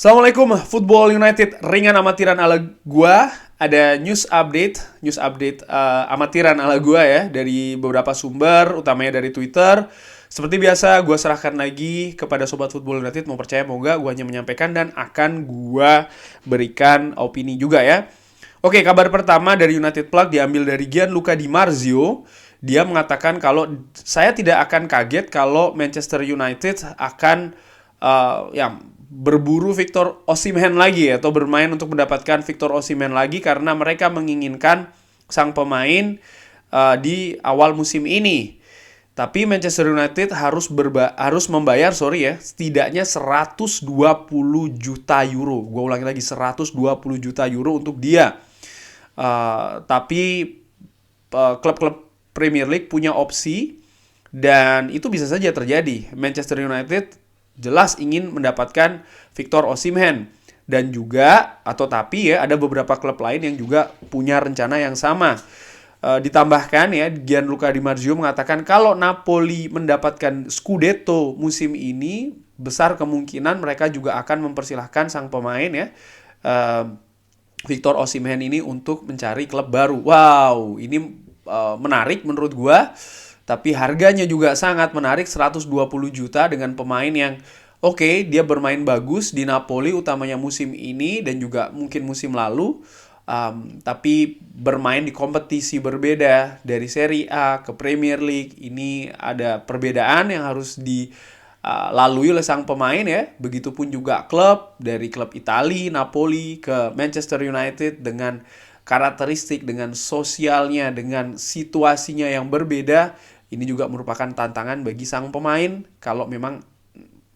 Assalamualaikum, Football United, ringan amatiran ala gua. Ada news update amatiran ala gua ya dari beberapa sumber, utamanya dari Twitter. Seperti biasa, gua serahkan lagi kepada sobat Football United, mau percaya mau enggak, gua hanya menyampaikan dan akan gua berikan opini juga ya. Oke, kabar pertama dari United Plug diambil dari Gianluca Di Marzio. Dia mengatakan kalau saya tidak akan kaget kalau Manchester United akan berburu Victor Osimhen lagi atau bermain untuk mendapatkan Victor Osimhen lagi karena mereka menginginkan sang pemain di awal musim ini. Tapi Manchester United harus membayar setidaknya 120 juta euro. Gue ulangi lagi, 120 juta euro untuk dia. Tapi klub-klub Premier League punya opsi dan itu bisa saja terjadi. Manchester United jelas ingin mendapatkan Victor Osimhen dan juga ada beberapa klub lain yang juga punya rencana yang sama. Ditambahkan ya, Gianluca Di Marzio mengatakan kalau Napoli mendapatkan Scudetto musim ini, besar kemungkinan mereka juga akan mempersilahkan sang pemain ya, Victor Osimhen ini untuk mencari klub baru. Wow, ini menarik menurut gua. Tapi harganya juga sangat menarik, 120 juta dengan pemain yang dia bermain bagus di Napoli utamanya musim ini dan juga mungkin musim lalu. Tapi bermain di kompetisi berbeda dari Serie A ke Premier League. Ini ada perbedaan yang harus dilalui oleh sang pemain ya. Begitupun juga klub, dari klub Italia, Napoli ke Manchester United dengan karakteristik, dengan sosialnya, dengan situasinya yang berbeda. Ini juga merupakan tantangan bagi sang pemain. Kalau memang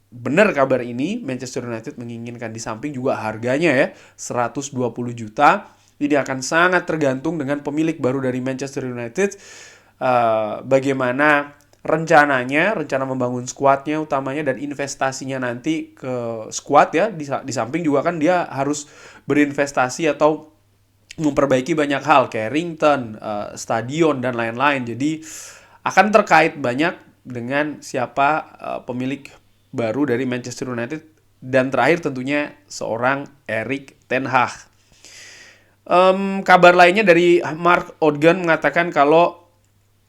benar kabar ini, Manchester United menginginkan, di samping juga harganya ya, 120 juta. Ini akan sangat tergantung dengan pemilik baru dari Manchester United. Bagaimana rencana membangun skuadnya utamanya dan investasinya nanti ke skuad ya. Di samping juga kan dia harus berinvestasi atau memperbaiki banyak hal, Carrington, stadion dan lain-lain. Jadi akan terkait banyak dengan siapa pemilik baru dari Manchester United dan terakhir tentunya seorang Erik ten Hag. Kabar lainnya dari Mark Odgan mengatakan kalau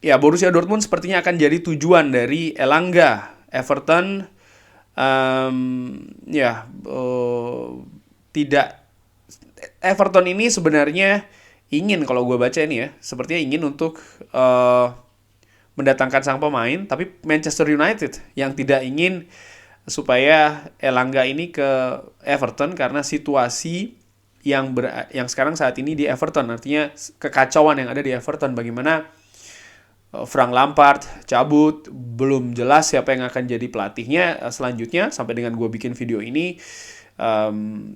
Borussia Dortmund sepertinya akan jadi tujuan dari Elanga. Everton Everton ini sebenarnya ingin, kalau gue baca ini ya, sepertinya ingin untuk mendatangkan sang pemain, tapi Manchester United yang tidak ingin supaya Elanga ini ke Everton karena situasi yang sekarang saat ini di Everton, artinya kekacauan yang ada di Everton. Bagaimana Frank Lampard cabut, belum jelas siapa yang akan jadi pelatihnya selanjutnya sampai dengan gue bikin video ini.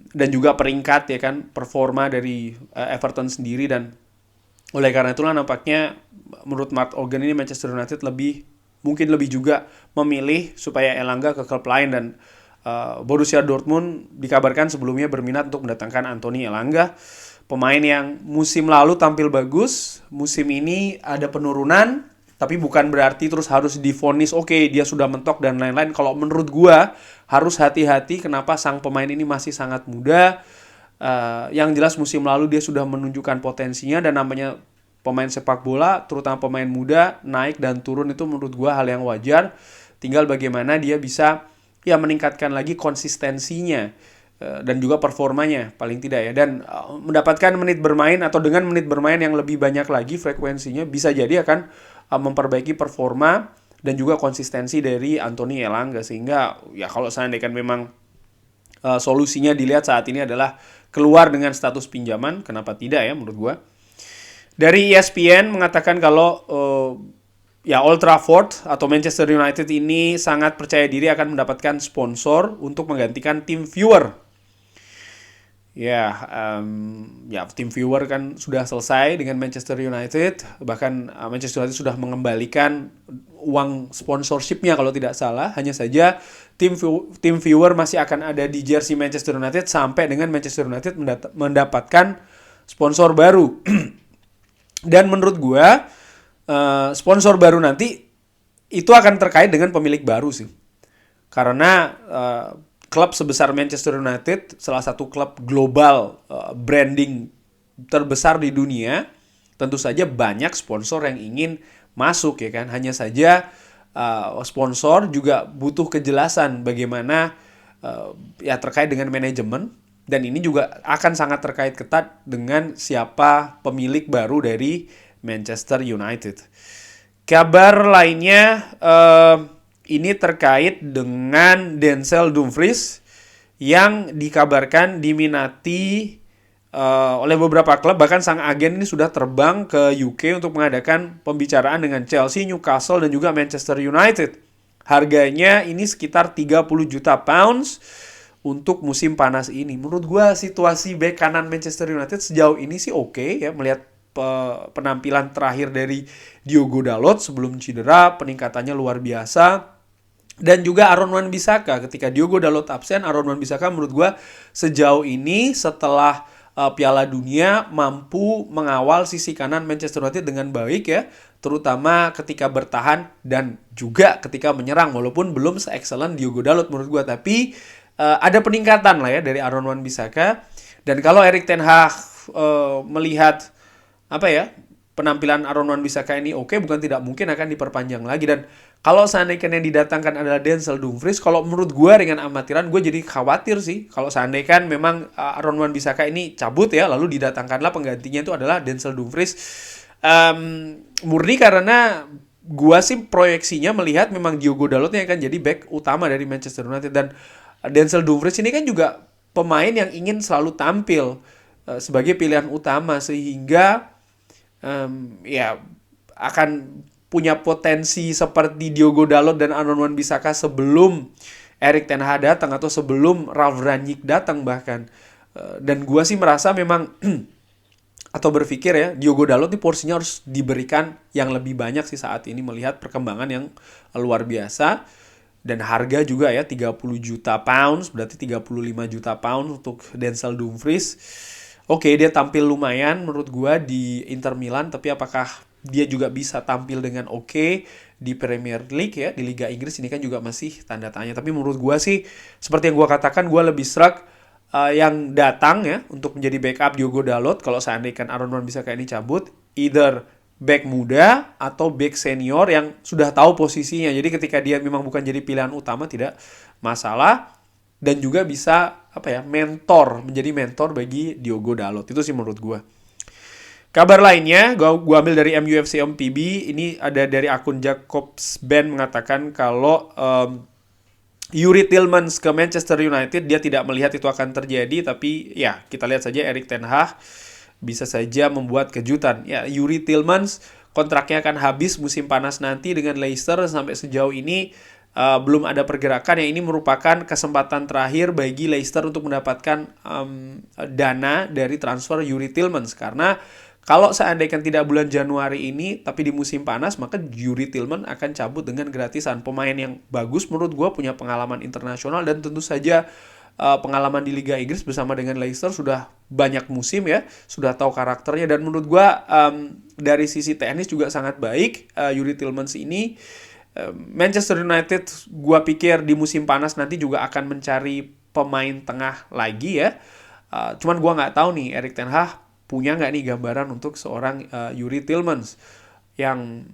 Dan juga peringkat ya kan, performa dari Everton sendiri, dan oleh karena itulah nampaknya menurut Mark Organ ini Manchester United mungkin lebih juga memilih supaya Elanga ke klub lain. Dan Borussia Dortmund dikabarkan sebelumnya berminat untuk mendatangkan Anthony Elanga, pemain yang musim lalu tampil bagus, musim ini ada penurunan, tapi bukan berarti terus harus divonis dia sudah mentok dan lain-lain. Kalau menurut gua harus hati-hati, kenapa sang pemain ini masih sangat muda. Yang jelas musim lalu dia sudah menunjukkan potensinya, dan namanya pemain sepak bola, terutama pemain muda, naik dan turun itu menurut gue hal yang wajar. Tinggal bagaimana dia bisa meningkatkan lagi konsistensinya dan juga performanya paling tidak ya. Dan mendapatkan menit bermain atau dengan menit bermain yang lebih banyak lagi frekuensinya, bisa jadi akan memperbaiki performa dan juga konsistensi dari Anthony Elanga. Sehingga kalau seandainya memang solusinya dilihat saat ini adalah keluar dengan status pinjaman, kenapa tidak ya menurut gue. Dari ESPN mengatakan kalau Old Trafford atau Manchester United ini sangat percaya diri akan mendapatkan sponsor untuk menggantikan tim viewer. Tim viewer kan sudah selesai dengan Manchester United. Bahkan Manchester United sudah mengembalikan uang sponsorshipnya kalau tidak salah. Hanya saja tim viewer masih akan ada di jersey Manchester United sampai dengan Manchester United mendapatkan sponsor baru. Dan menurut gue sponsor baru nanti itu akan terkait dengan pemilik baru sih. Karena klub sebesar Manchester United, salah satu klub global, branding terbesar di dunia, tentu saja banyak sponsor yang ingin masuk, ya kan. Hanya saja sponsor juga butuh kejelasan bagaimana ya terkait dengan manajemen, dan ini juga akan sangat terkait ketat dengan siapa pemilik baru dari Manchester United. Kabar lainnya ini terkait dengan Denzel Dumfries yang dikabarkan diminati oleh beberapa klub. Bahkan sang agen ini sudah terbang ke UK untuk mengadakan pembicaraan dengan Chelsea, Newcastle, dan juga Manchester United. Harganya ini sekitar 30 juta pounds untuk musim panas ini. Menurut gue situasi bek kanan Manchester United sejauh ini sih oke, ya, melihat penampilan terakhir dari Diogo Dalot sebelum cedera, peningkatannya luar biasa. Dan juga Aaron Wan-Bissaka, ketika Diogo Dalot absen, Aaron Wan-Bissaka menurut gue sejauh ini setelah Piala Dunia mampu mengawal sisi kanan Manchester United dengan baik, ya, terutama ketika bertahan dan juga ketika menyerang, walaupun belum se-excellent Diogo Dalot menurut gue, tapi ada peningkatan lah ya dari Aaron Wan-Bissaka. Dan kalau Erik ten Hag melihat penampilan Aaron Wan-Bissaka ini oke, bukan tidak mungkin akan diperpanjang lagi. Dan kalau seandainya yang didatangkan adalah Denzel Dumfries, kalau menurut gue dengan amatiran, gue jadi khawatir sih kalau seandainya memang Aaron Wan-Bissaka ini cabut, ya, lalu didatangkanlah penggantinya itu adalah Denzel Dumfries. Murni karena gue sih proyeksinya melihat memang Diogo Dalot yang akan jadi back utama dari Manchester United, dan Denzel Dumfries ini kan juga pemain yang ingin selalu tampil sebagai pilihan utama, sehingga ya akan punya potensi seperti Diogo Dalot dan Aaron Wan-Bissaka sebelum Erik ten Hag datang atau sebelum Ralf Rangnick datang bahkan. Dan gua sih merasa memang atau berpikir, ya, Diogo Dalot ini porsinya harus diberikan yang lebih banyak sih saat ini melihat perkembangan yang luar biasa. Dan harga juga, ya, 30 juta pounds, berarti 35 juta pounds untuk Denzel Dumfries. Oke, dia tampil lumayan menurut gua di Inter Milan, tapi apakah dia juga bisa tampil dengan oke di Premier League, ya, di Liga Inggris, ini kan juga masih tanda tanya. Tapi menurut gua sih, seperti yang gua katakan, gua lebih struck yang datang, ya, untuk menjadi backup Diogo Dalot kalau seandainya Aaron Wan-Bissaka ini cabut, either back muda atau back senior yang sudah tahu posisinya. Jadi ketika dia memang bukan jadi pilihan utama tidak masalah, dan juga bisa menjadi mentor bagi Diogo Dalot. Itu sih menurut gue. Kabar lainnya gue ambil dari MUFC MPB. Ini ada dari akun Jacobs Band mengatakan kalau Yuri Tillmans ke Manchester United, dia tidak melihat itu akan terjadi, tapi ya kita lihat saja Erik ten Hag bisa saja membuat kejutan. Ya, Yuri Tillmans kontraknya akan habis musim panas nanti dengan Leicester. Sampai sejauh ini belum ada pergerakan. Yang ini merupakan kesempatan terakhir bagi Leicester untuk mendapatkan dana dari transfer Yuri Tillmans. Karena kalau seandainya tidak bulan Januari ini, tapi di musim panas, maka Yuri Tillmans akan cabut dengan gratisan. Pemain yang bagus menurut gue, punya pengalaman internasional, dan tentu saja pengalaman di Liga Inggris bersama dengan Leicester, sudah banyak musim, ya, sudah tahu karakternya. Dan menurut gue dari sisi teknis juga sangat baik Yuri Tillmans ini. Manchester United gue pikir di musim panas nanti juga akan mencari pemain tengah lagi, ya. Cuman gue nggak tahu nih Erik ten Hag punya nggak nih gambaran untuk seorang Yuri Tillmans yang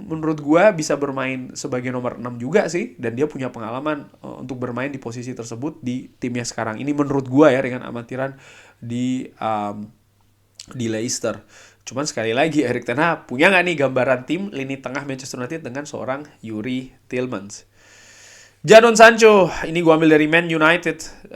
menurut gue bisa bermain sebagai nomor 6 juga sih, dan dia punya pengalaman untuk bermain di posisi tersebut di timnya sekarang ini menurut gue, ya, dengan amatiran di Leicester. Cuman sekali lagi, Erik ten Hag punya nggak nih gambaran tim lini tengah Manchester United dengan seorang Yuri Tillmans. Jadon Sancho, ini gue ambil dari Man United,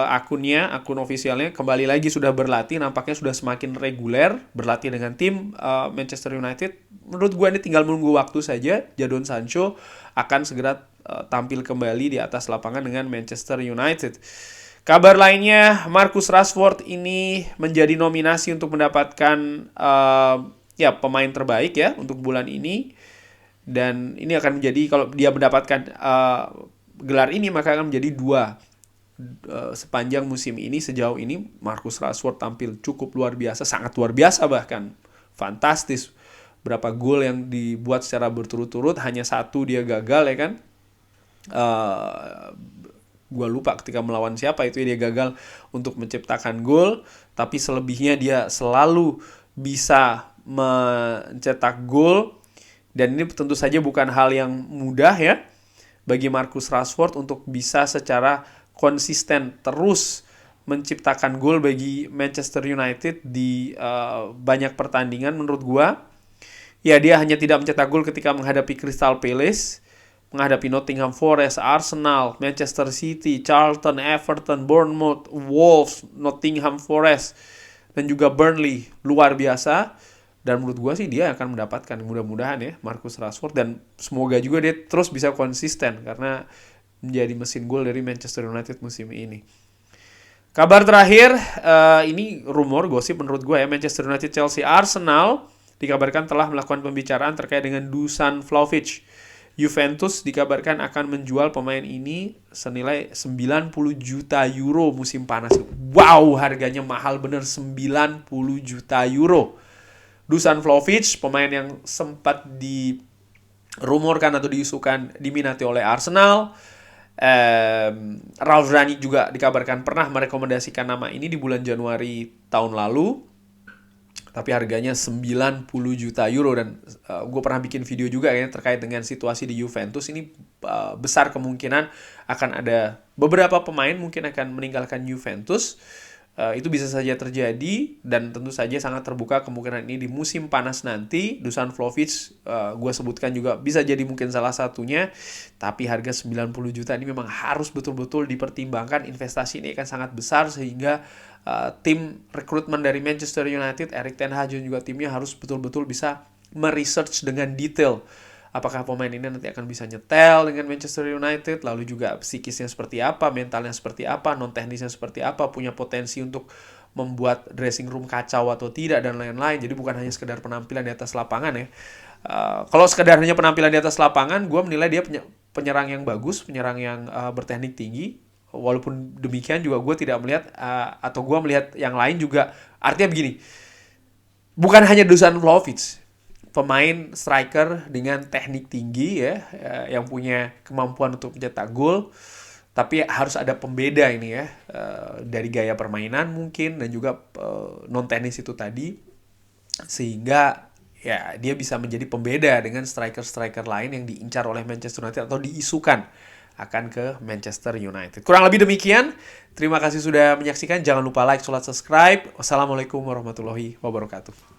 akun ofisialnya, kembali lagi sudah berlatih, nampaknya sudah semakin reguler berlatih dengan tim Manchester United. Menurut gue ini tinggal menunggu waktu saja, Jadon Sancho akan segera tampil kembali di atas lapangan dengan Manchester United. Kabar lainnya, Marcus Rashford ini menjadi nominasi untuk mendapatkan pemain terbaik, ya, untuk bulan ini. Dan ini akan menjadi, kalau dia mendapatkan gelar ini, maka akan menjadi 2 sepanjang musim ini. Sejauh ini Marcus Rashford tampil cukup luar biasa, sangat luar biasa, bahkan fantastis. Berapa gol yang dibuat secara berturut-turut, hanya 1 dia gagal, ya kan. Gua lupa ketika melawan siapa itu dia gagal untuk menciptakan gol, tapi selebihnya dia selalu bisa mencetak gol. Dan ini tentu saja bukan hal yang mudah ya bagi Marcus Rashford untuk bisa secara konsisten terus menciptakan gol bagi Manchester United di banyak pertandingan menurut gua. Ya, dia hanya tidak mencetak gol ketika menghadapi Crystal Palace, menghadapi Nottingham Forest, Arsenal, Manchester City, Charlton, Everton, Bournemouth, Wolves, Nottingham Forest, dan juga Burnley. Luar biasa. Dan menurut gue sih dia akan mendapatkan, mudah-mudahan ya, Marcus Rashford. Dan semoga juga dia terus bisa konsisten karena menjadi mesin gol dari Manchester United musim ini. Kabar terakhir, ini rumor, gosip menurut gue ya, Manchester United, Chelsea, Arsenal dikabarkan telah melakukan pembicaraan terkait dengan Dusan Vlahovic. Juventus dikabarkan akan menjual pemain ini senilai 90 juta euro musim panas. Wow, harganya mahal bener, 90 juta euro. Dusan Vlahovic, pemain yang sempat dirumorkan atau diisukan diminati oleh Arsenal. Ralf Rangnick juga dikabarkan pernah merekomendasikan nama ini di bulan Januari tahun lalu. Tapi harganya 90 juta euro. Dan gue pernah bikin video juga ya terkait dengan situasi di Juventus. Ini besar kemungkinan akan ada beberapa pemain mungkin akan meninggalkan Juventus. Itu bisa saja terjadi, dan tentu saja sangat terbuka kemungkinan ini di musim panas nanti. Dusan Vlahovic gue sebutkan juga bisa jadi mungkin salah satunya, tapi harga 90 juta ini memang harus betul-betul dipertimbangkan. Investasi ini akan sangat besar sehingga tim rekrutmen dari Manchester United, Erik ten Hag dan juga timnya harus betul-betul bisa meresearch dengan detail apakah pemain ini nanti akan bisa nyetel dengan Manchester United, lalu juga psikisnya seperti apa, mentalnya seperti apa, non-teknisnya seperti apa, punya potensi untuk membuat dressing room kacau atau tidak, dan lain-lain. Jadi bukan hanya sekedar penampilan di atas lapangan ya. Kalau sekedar hanya penampilan di atas lapangan, gue menilai dia penyerang yang bagus, penyerang yang berteknik tinggi. Walaupun demikian juga gue tidak melihat, atau gue melihat yang lain juga. Artinya begini, bukan hanya Dusan Vlahovic, pemain striker dengan teknik tinggi ya, yang punya kemampuan untuk mencetak gol, tapi harus ada pembeda ini ya, dari gaya permainan mungkin dan juga non teknis itu tadi, sehingga ya dia bisa menjadi pembeda dengan striker-striker lain yang diincar oleh Manchester United atau diisukan akan ke Manchester United. Kurang lebih demikian. Terima kasih sudah menyaksikan. Jangan lupa like, subscribe. Wassalamualaikum warahmatullahi wabarakatuh.